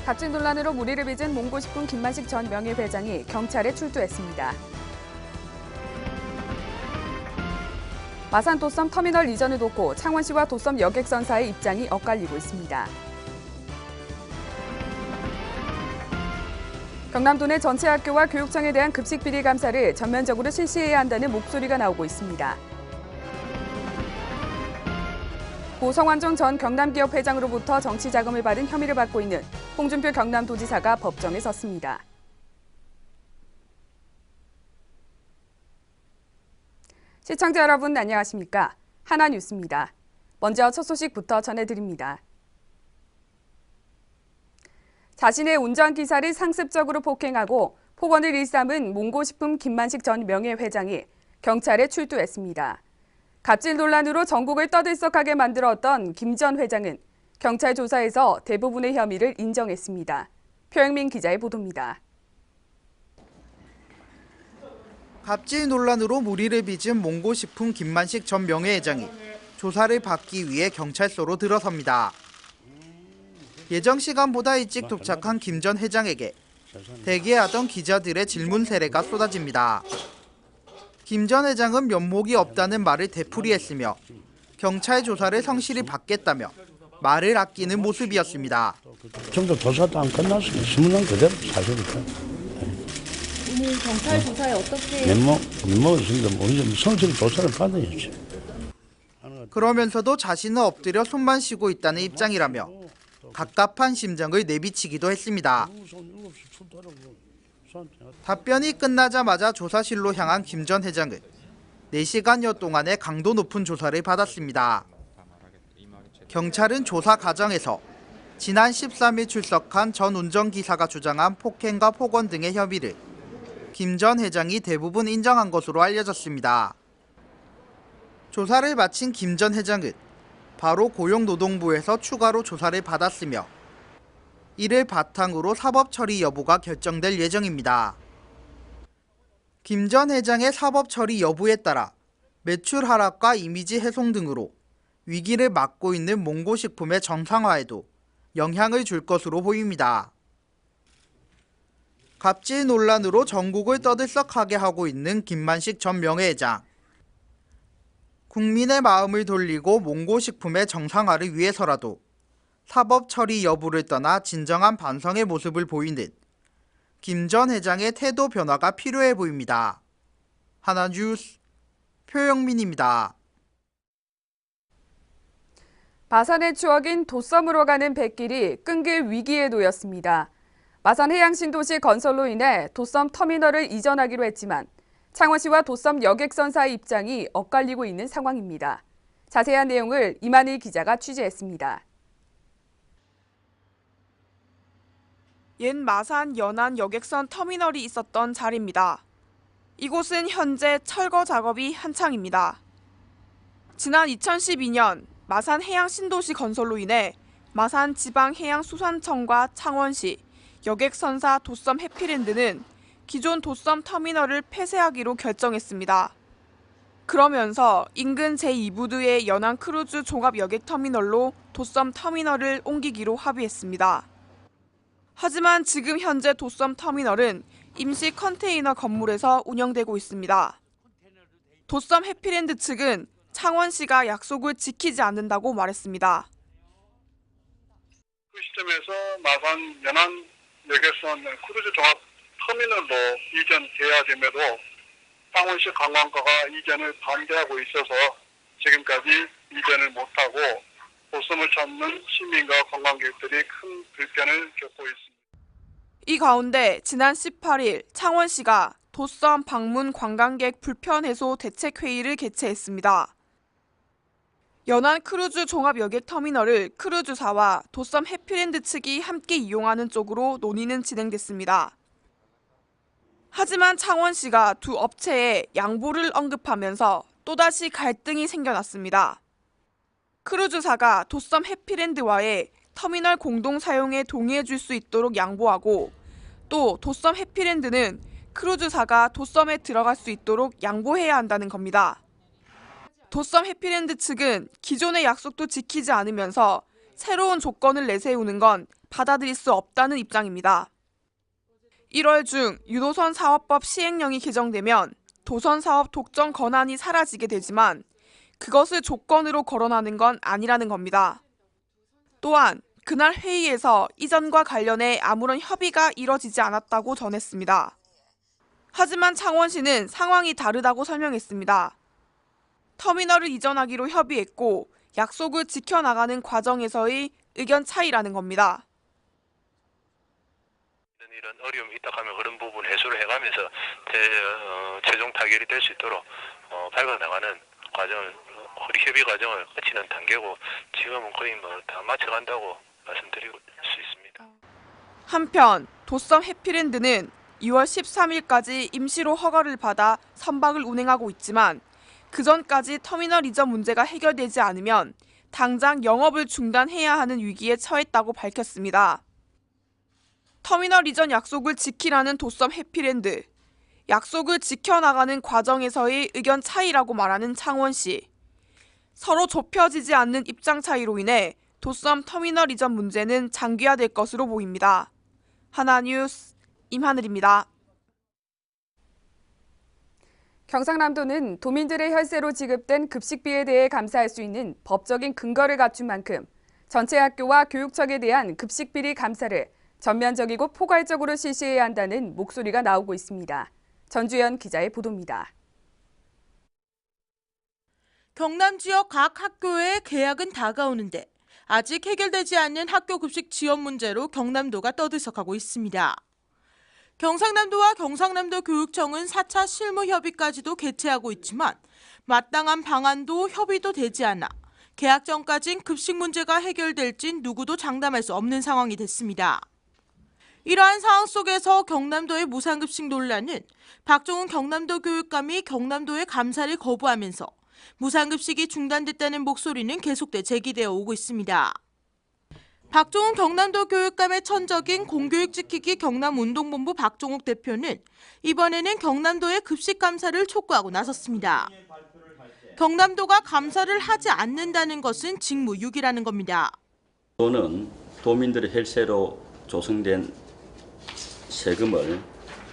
갑질 논란으로 물의를 빚은 몽고식품 김만식 전 명예회장이 경찰에 출두했습니다. 마산 도섬 터미널 이전을 돕고 창원시와 도섬 여객선사의 입장이 엇갈리고 있습니다. 경남도 내 전체 학교와 교육청에 대한 급식 비리 감사를 전면적으로 실시해야 한다는 목소리가 나오고 있습니다. 고 성완종 전 경남기업 회장으로부터 정치 자금을 받은 혐의를 받고 있는 홍준표 경남도지사가 법정에 섰습니다. 시청자 여러분 안녕하십니까? 하나뉴스입니다. 먼저 첫 소식부터 전해드립니다. 자신의 운전기사를 상습적으로 폭행하고 폭언을 일삼은 몽고식품 김만식 전 명예회장이 경찰에 출두했습니다. 갑질 논란으로 전국을 떠들썩하게 만들었던 김 전 회장은 경찰 조사에서 대부분의 혐의를 인정했습니다. 표영민 기자의 보도입니다. 갑질 논란으로 물의를 빚은 몽고식품 김만식 전 명예회장이 조사를 받기 위해 경찰서로 들어섭니다. 예정 시간보다 일찍 도착한 김 전 회장에게 대기하던 기자들의 질문 세례가 쏟아집니다. 김 전 회장은 면목이 없다는 말을 되풀이했으며 경찰 조사를 성실히 받겠다며 말을 아끼는 모습이었습니다. 좀 더 조사도 안 끝났으면 신문은 그대로 사실이니까. 오늘 경찰 조사에 어떻게 면목이 있으니까 우리 성실히 조사를 받아야지. 그러면서도 자신은 엎드려 손만 쉬고 있다는 입장이라며 갑갑한 심정을 내비치기도 했습니다. 답변이 끝나자마자 조사실로 향한 김 전 회장은 4시간여 동안의 강도 높은 조사를 받았습니다. 경찰은 조사 과정에서 지난 13일 출석한 전 운전기사가 주장한 폭행과 폭언 등의 혐의를 김 전 회장이 대부분 인정한 것으로 알려졌습니다. 조사를 마친 김 전 회장은 바로 고용노동부에서 추가로 조사를 받았으며 이를 바탕으로 사법 처리 여부가 결정될 예정입니다. 김 전 회장의 사법 처리 여부에 따라 매출 하락과 이미지 훼손 등으로 위기를 맞고 있는 몽고식품의 정상화에도 영향을 줄 것으로 보입니다. 갑질 논란으로 전국을 떠들썩하게 하고 있는 김만식 전 명예회장. 국민의 마음을 돌리고 몽고식품의 정상화를 위해서라도 사법 처리 여부를 떠나 진정한 반성의 모습을 보이는 김 전 회장의 태도 변화가 필요해 보입니다. 하나뉴스 표영민입니다. 마산의 추억인 도섬으로 가는 뱃길이 끊길 위기에 놓였습니다. 마산 해양신도시 건설로 인해 도섬 터미널을 이전하기로 했지만 창원시와 도섬 여객선사의 입장이 엇갈리고 있는 상황입니다. 자세한 내용을 이만희 기자가 취재했습니다. 옛 마산 연안 여객선 터미널이 있었던 자리입니다. 이곳은 현재 철거 작업이 한창입니다. 지난 2012년 마산 해양신도시 건설로 인해 마산 지방해양수산청과 창원시, 여객선사 도섬 해피랜드는 기존 도섬 터미널을 폐쇄하기로 결정했습니다. 그러면서 인근 제2부두의 연안 크루즈 종합 여객터미널로 도섬 터미널을 옮기기로 합의했습니다. 하지만 지금 현재 도섬 터미널은 임시 컨테이너 건물에서 운영되고 있습니다. 도섬 해피랜드 측은 창원시가 약속을 지키지 않는다고 말했습니다. 그 시점에서 마산 연안 여객선 크루즈 종합 터미널로 이전돼야 됨에도 창원시 관광과가 이전을 반대하고 있어서 지금까지 이전을 못하고 도섬을 찾는 시민과 관광객들이 큰 불편을 겪고 있습니다. 이 가운데 지난 18일 창원시가 도섬 방문 관광객 불편 해소 대책회의를 개최했습니다. 연안 크루즈 종합 여객터미널을 크루즈사와 도섬 해피랜드 측이 함께 이용하는 쪽으로 논의는 진행됐습니다. 하지만 창원시가 두 업체의 양보를 언급하면서 또다시 갈등이 생겨났습니다. 크루즈사가 도섬 해피랜드와의 터미널 공동 사용에 동의해 줄 수 있도록 양보하고 또 도섬 해피랜드는 크루즈사가 도섬에 들어갈 수 있도록 양보해야 한다는 겁니다. 도섬 해피랜드 측은 기존의 약속도 지키지 않으면서 새로운 조건을 내세우는 건 받아들일 수 없다는 입장입니다. 1월 중 유도선 사업법 시행령이 개정되면 도선 사업 독점 권한이 사라지게 되지만 그것을 조건으로 거론하는 건 아니라는 겁니다. 또한 그날 회의에서 이전과 관련해 아무런 협의가 이뤄지지 않았다고 전했습니다. 하지만 창원시는 상황이 다르다고 설명했습니다. 터미널을 이전하기로 협의했고 약속을 지켜나가는 과정에서의 의견 차이라는 겁니다. 이런 어려움이 있다 하면 그런 부분 해소를 해가면서 최종 타결이 될 수 있도록 밟아나가는 과정을 협의 과정을 거치는 단계고 지금은 거의 다 맞춰간다고 말씀드릴 수 있습니다. 한편 도섬 해피랜드는 2월 13일까지 임시로 허가를 받아 선박을 운행하고 있지만 그 전까지 터미널 이전 문제가 해결되지 않으면 당장 영업을 중단해야 하는 위기에 처했다고 밝혔습니다. 터미널 이전 약속을 지키라는 도섬 해피랜드, 약속을 지켜나가는 과정에서의 의견 차이라고 말하는 창원시. 서로 좁혀지지 않는 입장 차이로 인해 도섬 터미널 이전 문제는 장기화될 것으로 보입니다. 하나뉴스 임하늘입니다. 경상남도는 도민들의 혈세로 지급된 급식비에 대해 감사할 수 있는 법적인 근거를 갖춘 만큼 전체 학교와 교육청에 대한 급식비리 감사를 전면적이고 포괄적으로 실시해야 한다는 목소리가 나오고 있습니다. 전주현 기자의 보도입니다. 경남 지역 각 학교의 개학은 다가오는데 아직 해결되지 않는 학교 급식 지원 문제로 경남도가 떠들썩하고 있습니다. 경상남도와 경상남도 교육청은 4차 실무협의까지도 개최하고 있지만 마땅한 방안도 협의도 되지 않아 개학 전까진 급식 문제가 해결될진 누구도 장담할 수 없는 상황이 됐습니다. 이러한 상황 속에서 경남도의 무상급식 논란은 박종훈 경남도 교육감이 경남도의 감사를 거부하면서 무상급식이 중단됐다는 목소리는 계속돼 제기되어 오고 있습니다. 박종훈 경남도 교육감의 천적인 공교육 지키기 경남운동본부 박종욱 대표는 이번에는 경남도의 급식 감사를 촉구하고 나섰습니다. 경남도가 감사를 하지 않는다는 것은 직무유기라는 겁니다. 도는 도민들의 혈세로 조성된 세금을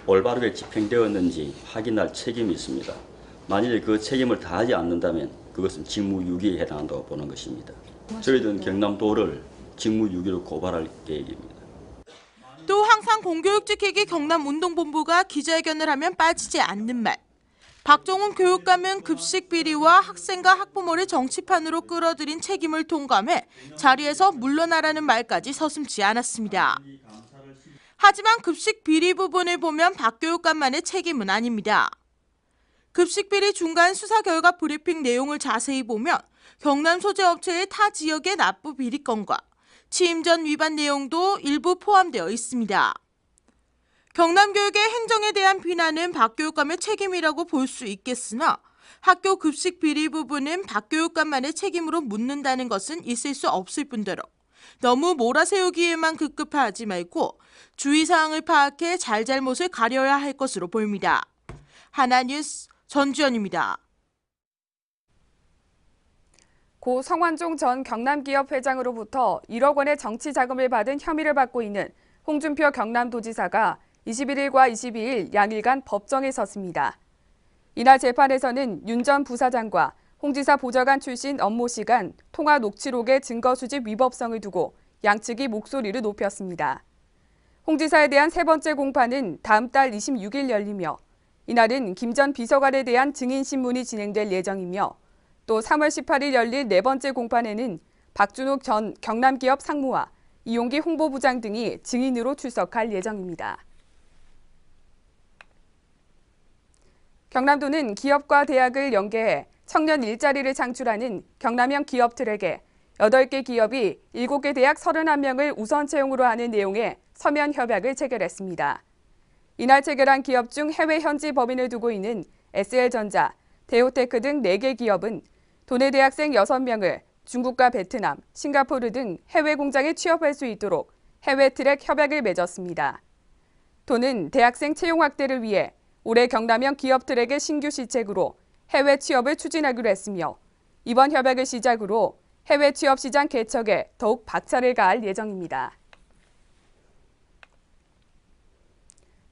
올바르게 집행되었는지 확인할 책임이 있습니다. 만일 그 책임을 다하지 않는다면 그것은 직무유기에 해당한다고 보는 것입니다. 저희들은 경남도를 직무유기로 고발할 계획입니다. 또 항상 공교육 지키기 경남운동본부가 기자회견을 하면 빠지지 않는 말. 박종훈 교육감은 급식 비리와 학생과 학부모를 정치판으로 끌어들인 책임을 통감해 자리에서 물러나라는 말까지 서슴지 않았습니다. 하지만 급식 비리 부분을 보면 박 교육감만의 책임은 아닙니다. 급식 비리 중간 수사 결과 브리핑 내용을 자세히 보면 경남 소재 업체의 타 지역의 납부 비리 건과 취임 전 위반 내용도 일부 포함되어 있습니다. 경남교육의 행정에 대한 비난은 박 교육감의 책임이라고 볼 수 있겠으나 학교 급식 비리 부분은 박 교육감만의 책임으로 묻는다는 것은 있을 수 없을 뿐더러 너무 몰아세우기에만 급급하지 말고 주의사항을 파악해 잘잘못을 가려야 할 것으로 보입니다. 하나뉴스 전주현입니다. 고 성완종 전 경남기업 회장으로부터 1억 원의 정치 자금을 받은 혐의를 받고 있는 홍준표 경남도지사가 21일과 22일 양일간 법정에 섰습니다. 이날 재판에서는 윤 전 부사장과 홍 지사 보좌관 출신 엄모 씨 간 통화 녹취록의 증거 수집 위법성을 두고 양측이 목소리를 높였습니다. 홍 지사에 대한 세 번째 공판은 다음 달 26일 열리며 이날은 김 전 비서관에 대한 증인 신문이 진행될 예정이며 또 3월 18일 열릴 네 번째 공판에는 박준욱 전 경남기업 상무와 이용기 홍보부장 등이 증인으로 출석할 예정입니다. 경남도는 기업과 대학을 연계해 청년 일자리를 창출하는 경남형 기업 트랙에 8개 기업이 7개 대학 31명을 우선 채용으로 하는 내용의 서면 협약을 체결했습니다. 이날 체결한 기업 중 해외 현지 법인을 두고 있는 SL전자, 대호테크 등 4개 기업은 도내 대학생 6명을 중국과 베트남, 싱가포르 등 해외 공장에 취업할 수 있도록 해외 트랙 협약을 맺었습니다. 도는 대학생 채용 확대를 위해 올해 경남형 기업 트랙의 신규 시책으로 해외 취업을 추진하기로 했으며 이번 협약을 시작으로 해외 취업 시장 개척에 더욱 박차를 가할 예정입니다.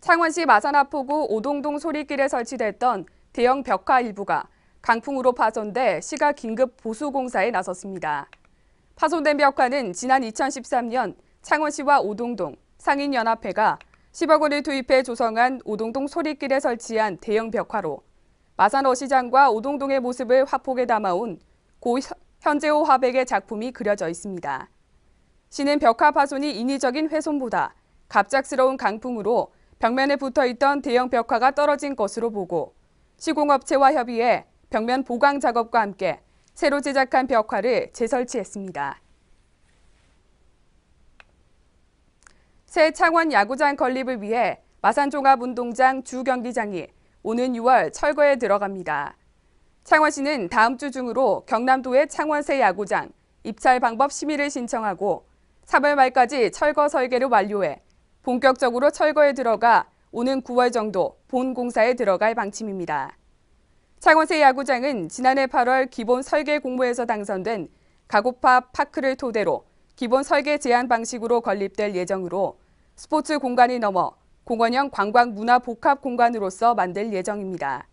창원시 마산하포구 오동동 소리길에 설치됐던 대형 벽화 일부가 강풍으로 파손돼 시가 긴급 보수 공사에 나섰습니다. 파손된 벽화는 지난 2013년 창원시와 오동동, 상인연합회가 10억 원을 투입해 조성한 오동동 소리길에 설치한 대형 벽화로 마산 어시장과 오동동의 모습을 화폭에 담아온 고 현재호 화백의 작품이 그려져 있습니다. 시는 벽화 파손이 인위적인 훼손보다 갑작스러운 강풍으로 벽면에 붙어있던 대형 벽화가 떨어진 것으로 보고 시공업체와 협의해 벽면 보강 작업과 함께 새로 제작한 벽화를 재설치했습니다. 새 창원 야구장 건립을 위해 마산종합운동장 주경기장이 오는 6월 철거에 들어갑니다. 창원시는 다음 주 중으로 경남도의 창원 새 야구장 입찰 방법 심의를 신청하고 3월 말까지 철거 설계를 완료해 본격적으로 철거에 들어가 오는 9월 정도 본 공사에 들어갈 방침입니다. 창원새 야구장은 지난해 8월 기본 설계 공모에서 당선된 가고파 파크를 토대로 기본 설계 제한 방식으로 건립될 예정으로 스포츠 공간이 넘어 공원형 관광 문화 복합 공간으로서 만들 예정입니다.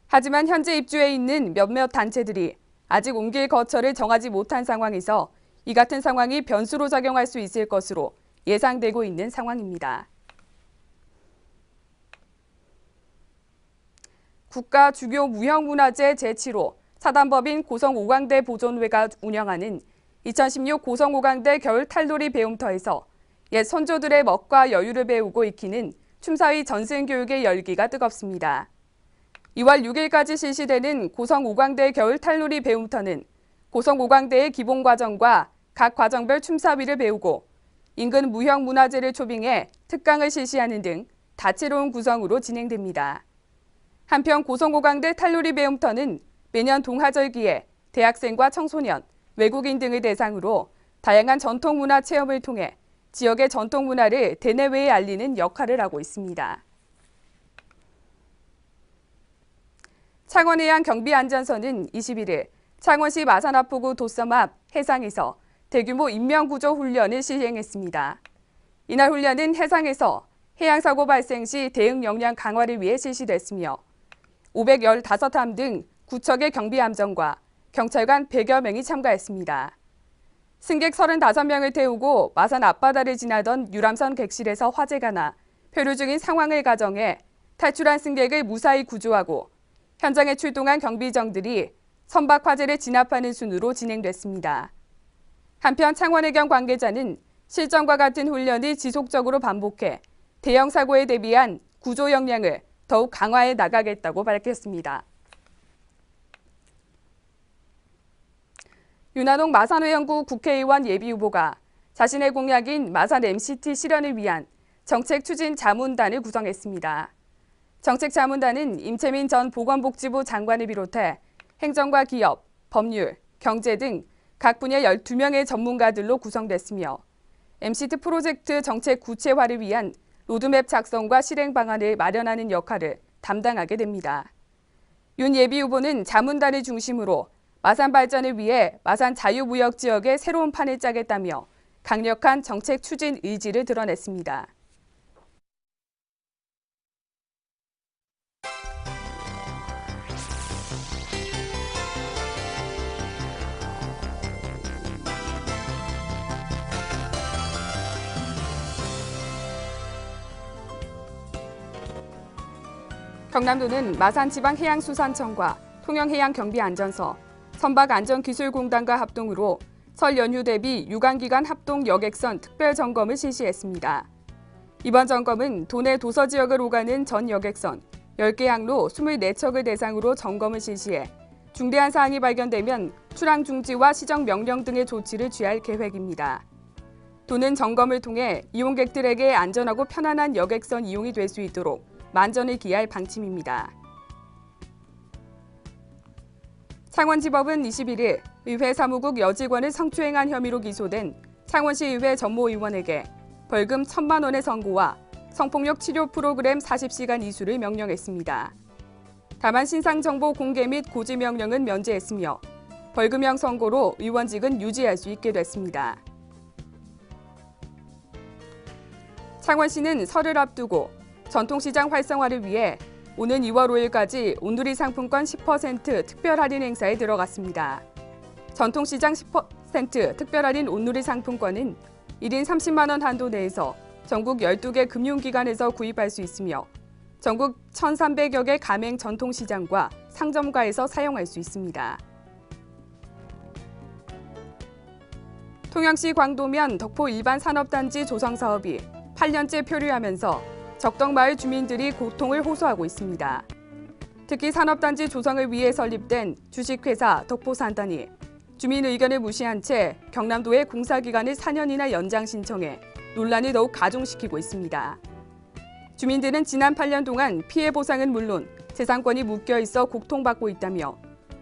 하지만 현재 입주해 있는 몇몇 단체들이 아직 옮길 거처를 정하지 못한 상황에서 이 같은 상황이 변수로 작용할 수 있을 것으로 예상되고 있는 상황입니다. 국가 주교 무형문화재 제7호 사단법인 고성 오광대 보존회가 운영하는 2016 고성 오광대 겨울 탈놀이 배움터에서 옛 선조들의 멋과 여유를 배우고 익히는 춤사위 전승교육의 열기가 뜨겁습니다. 2월 6일까지 실시되는 고성 오광대 겨울 탈놀이 배움터는 고성 오광대의 기본 과정과 각 과정별 춤사위를 배우고 인근 무형문화재를 초빙해 특강을 실시하는 등 다채로운 구성으로 진행됩니다. 한편 고성 오광대 탈놀이 배움터는 매년 동하절기에 대학생과 청소년, 외국인 등을 대상으로 다양한 전통문화 체험을 통해 지역의 전통문화를 대내외에 알리는 역할을 하고 있습니다. 창원해양 경비안전선은 21일 창원시 마산하포구 도섬 앞 해상에서 대규모 인명구조 훈련을 시행했습니다. 이날 훈련은 해상에서 해양사고 발생 시 대응 역량 강화를 위해 실시됐으며 515함 등 9척의 경비함정과 경찰관 100여 명이 참가했습니다. 승객 35명을 태우고 마산 앞바다를 지나던 유람선 객실에서 화재가 나 표류 중인 상황을 가정해 탈출한 승객을 무사히 구조하고 현장에 출동한 경비정들이 선박 화재를 진압하는 순으로 진행됐습니다. 한편 창원해경 관계자는 실전과 같은 훈련을 지속적으로 반복해 대형 사고에 대비한 구조 역량을 더욱 강화해 나가겠다고 밝혔습니다. 윤한홍 마산회원구 국회의원 예비후보가 자신의 공약인 마산 MCT 실현을 위한 정책추진자문단을 구성했습니다. 정책자문단은 임채민 전 보건복지부 장관을 비롯해 행정과 기업, 법률, 경제 등 각 분야 12명의 전문가들로 구성됐으며 MCT 프로젝트 정책 구체화를 위한 로드맵 작성과 실행 방안을 마련하는 역할을 담당하게 됩니다. 윤 예비후보는 자문단을 중심으로 마산 발전을 위해 마산 자유무역 지역의 새로운 판을 짜겠다며 강력한 정책 추진 의지를 드러냈습니다. 경남도는 마산지방해양수산청과 통영해양경비안전서, 선박안전기술공단과 합동으로 설 연휴 대비 유관기관 합동 여객선 특별점검을 실시했습니다. 이번 점검은 도내 도서지역을 오가는 전 여객선 10개 항로 24척을 대상으로 점검을 실시해 중대한 사항이 발견되면 출항 중지와 시정 명령 등의 조치를 취할 계획입니다. 도는 점검을 통해 이용객들에게 안전하고 편안한 여객선 이용이 될 수 있도록 만전을 기할 방침입니다. 창원지법은 21일 의회 사무국 여직원을 성추행한 혐의로 기소된 창원시의회 전모의원에게 벌금 1,000만 원의 선고와 성폭력 치료 프로그램 40시간 이수를 명령했습니다. 다만 신상정보 공개 및 고지 명령은 면제했으며 벌금형 선고로 의원직은 유지할 수 있게 됐습니다. 창원시는 설을 앞두고 전통시장 활성화를 위해 오는 2월 5일까지 온누리 상품권 10% 특별 할인 행사에 들어갔습니다. 전통시장 10% 특별 할인 온누리 상품권은 1인 30만 원 한도 내에서 전국 12개 금융기관에서 구입할 수 있으며 전국 1,300여 개 가맹 전통시장과 상점가에서 사용할 수 있습니다. 통영시 광도면 덕포 일반산업단지 조성 사업이 8년째 표류하면서 적덕마을 주민들이 고통을 호소하고 있습니다. 특히 산업단지 조성을 위해 설립된 주식회사 덕포산단이 주민 의견을 무시한 채 경남도의 공사기간을 4년이나 연장 신청해 논란을 더욱 가중시키고 있습니다. 주민들은 지난 8년 동안 피해 보상은 물론 재산권이 묶여 있어 고통받고 있다며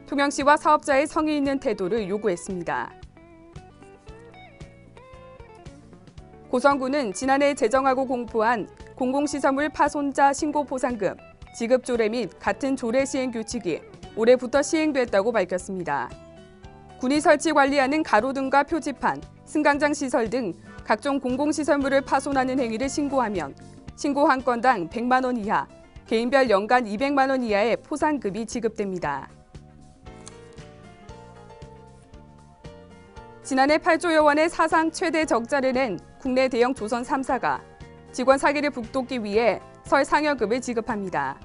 통영시와 사업자의 성의 있는 태도를 요구했습니다. 고성군은 지난해 제정하고 공포한 공공시설물 파손자 신고 보상금, 지급 조례 및 같은 조례 시행 규칙이 올해부터 시행됐다고 밝혔습니다. 군이 설치 관리하는 가로등과 표지판, 승강장 시설 등 각종 공공시설물을 파손하는 행위를 신고하면 신고 한 건당 100만 원 이하, 개인별 연간 200만 원 이하의 포상금이 지급됩니다. 지난해 8조여 원의 사상 최대 적자를 낸 국내 대형 조선 3사가 직원 사기를 북돋기 위해 설 상여금을 지급합니다.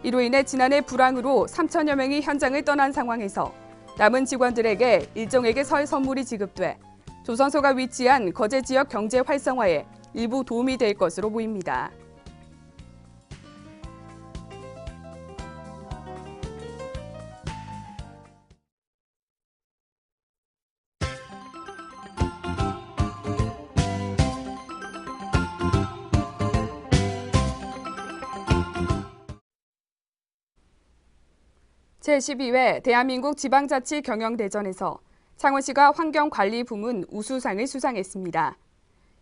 이로 인해 지난해 불황으로 3천여 명이 현장을 떠난 상황에서 남은 직원들에게 일정에게 설 선물이 지급돼 조선소가 위치한 거제 지역 경제 활성화에 일부 도움이 될 것으로 보입니다. 제12회 대한민국 지방자치 경영대전에서 창원시가 환경관리부문 우수상을 수상했습니다.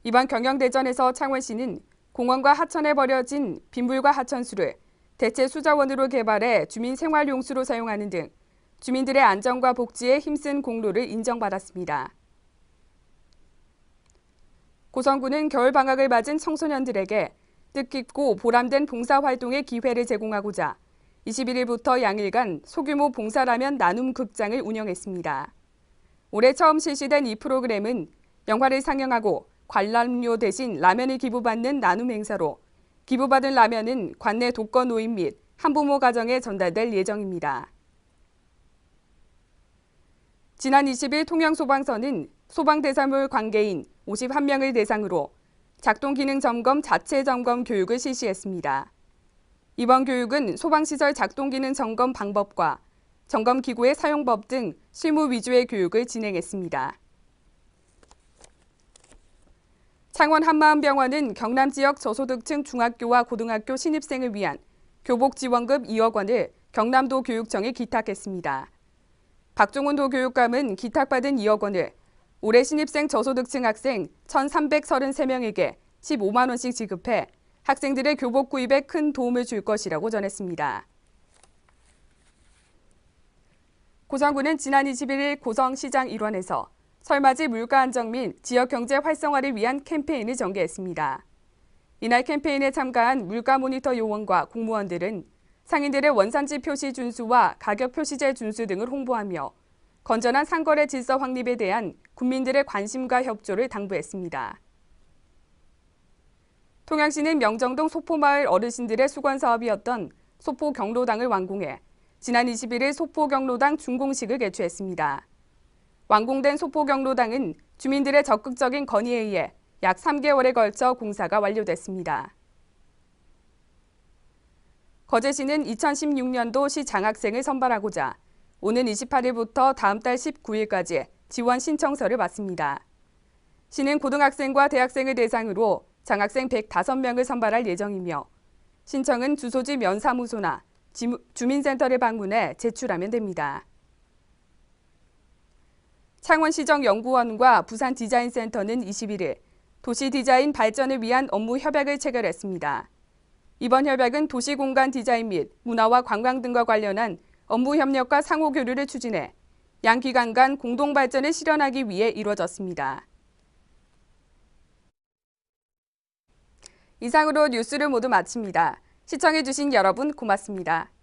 이번 경영대전에서 창원시는 공원과 하천에 버려진 빗물과 하천수를 대체 수자원으로 개발해 주민 생활용수로 사용하는 등 주민들의 안전과 복지에 힘쓴 공로를 인정받았습니다. 고성군은 겨울방학을 맞은 청소년들에게 뜻깊고 보람된 봉사활동의 기회를 제공하고자 21일부터 양일간 소규모 봉사라면 나눔 극장을 운영했습니다. 올해 처음 실시된 이 프로그램은 영화를 상영하고 관람료 대신 라면을 기부받는 나눔 행사로 기부받은 라면은 관내 독거 노인 및 한부모 가정에 전달될 예정입니다. 지난 20일 통영소방서는 소방대사물 관계인 51명을 대상으로 작동기능 점검 자체 점검 교육을 실시했습니다. 이번 교육은 소방시설 작동기능 점검 방법과 점검기구의 사용법 등 실무 위주의 교육을 진행했습니다. 창원 한마음병원은 경남 지역 저소득층 중학교와 고등학교 신입생을 위한 교복지원금 2억 원을 경남도 교육청에 기탁했습니다. 박종훈 도교육감은 기탁받은 2억 원을 올해 신입생 저소득층 학생 1,333명에게 15만 원씩 지급해 학생들의 교복 구입에 큰 도움을 줄 것이라고 전했습니다. 고성군은 지난 21일 고성시장 일원에서 설맞이 물가 안정 및 지역 경제 활성화를 위한 캠페인을 전개했습니다. 이날 캠페인에 참가한 물가 모니터 요원과 공무원들은 상인들의 원산지 표시 준수와 가격 표시제 준수 등을 홍보하며 건전한 상거래 질서 확립에 대한 국민들의 관심과 협조를 당부했습니다. 통영시는 명정동 소포마을 어르신들의 수건사업이었던 소포경로당을 완공해 지난 21일 소포경로당 준공식을 개최했습니다. 완공된 소포경로당은 주민들의 적극적인 건의에 의해 약 3개월에 걸쳐 공사가 완료됐습니다. 거제시는 2016년도 시 장학생을 선발하고자 오는 28일부터 다음 달 19일까지 지원 신청서를 받습니다. 시는 고등학생과 대학생을 대상으로 장학생 105명을 선발할 예정이며 신청은 주소지 면사무소나 주민센터를 방문해 제출하면 됩니다. 창원시정연구원과 부산디자인센터는 21일 도시 디자인 발전을 위한 업무 협약을 체결했습니다. 이번 협약은 도시공간 디자인 및 문화와 관광 등과 관련한 업무 협력과 상호 교류를 추진해 양 기관 간 공동 발전을 실현하기 위해 이루어졌습니다. 이상으로 뉴스를 모두 마칩니다. 시청해주신 여러분 고맙습니다.